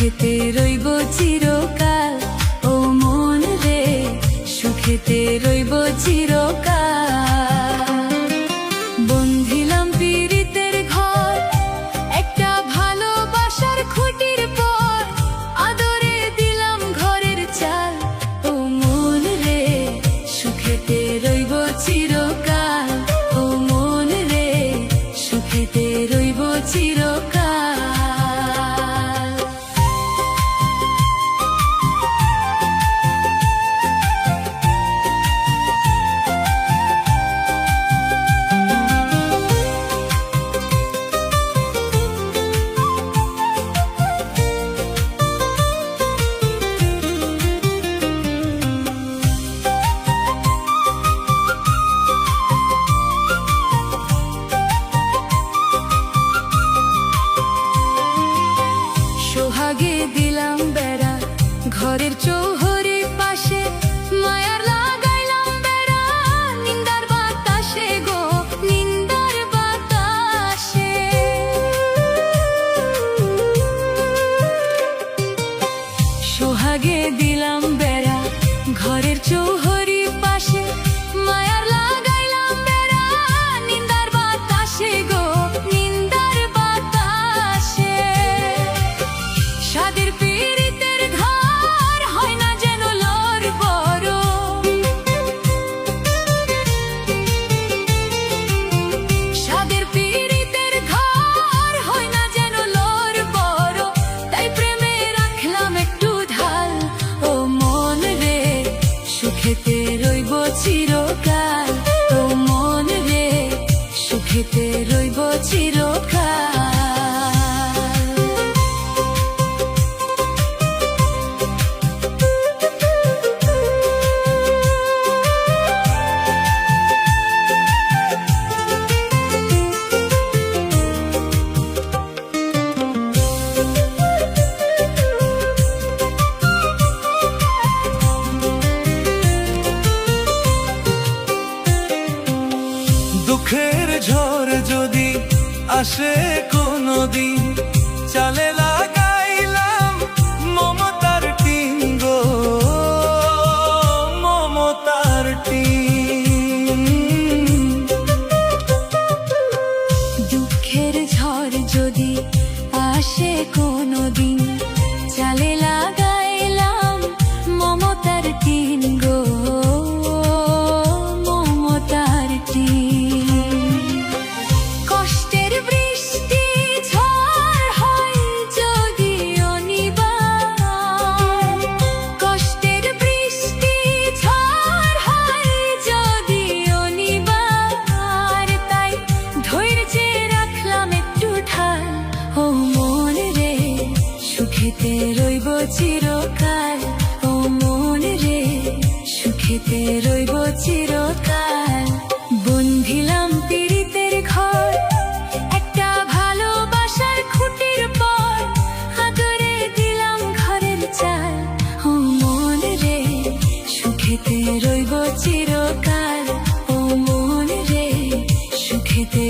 সুখেতে রইব চিরকাল। ও মন রে সুখেতে রইব চিরকাল। বন্ধিলাম পীড়িতের ঘর একটা ভালোবাসার খুঁটির পর, আদরে দিলাম ঘরের চাল। ও মন রে সুখেতে রইব চিরকাল। ও মন রে সুখেতে রইব চিরকাল। সোহাগে দিলাম বেড়া ঘরের চৌহরি পাশে, মায়ার লাগাইলাম বেড়া নিন্দার বাতাসে গো নিন্দার বাতাসে। সোহাগে দিলাম বেড়া ঘরের চৌহরি পাশে, মায়ার লাগাইলাম বেড়া নিন্দার বাতাসে গো নিন্দার বাতাসে। সাদের পীড়িতের ঘর হয় না যেন লর বড়, সাদের পীড়িতের ঘর হয় না যেন লর বড়, তাই প্রেমে রাখলাম একটু ঢাল। ও মন রে সুখেতে রইব চিরকাল। ও মন রে সুখেতে রইব চিরকাল। দুঃখের ঝড় যদি আসে কোনদিন, চালে লাগাইলাম মমতার টিন গো মমতার টিন। দুঃখের ঝড় যদি আসে কোনদিন, চালে লাগাইলাম মমতার টিন গো মমতার টিন। কষ্টের বৃষ্টি ঝড় হয় যদি অনিবার, কষ্টের বৃষ্টি ঝড় হয় যদি অনিবার, তাই ধৈর্যে রাখলাম একটু ঢাল। ও মন রে সুখেতে রইব চিরকাল। ও মন রে সুখেতে রইব চিরকাল। বন্ধিলাম পীড়িতের ঘর একটা ভালোবাসার খুঁটির পর, আদরে দিলাম ঘরের চাল। ও মন রে সুখেতে রইব চিরকাল। ও মন রে সুখেতে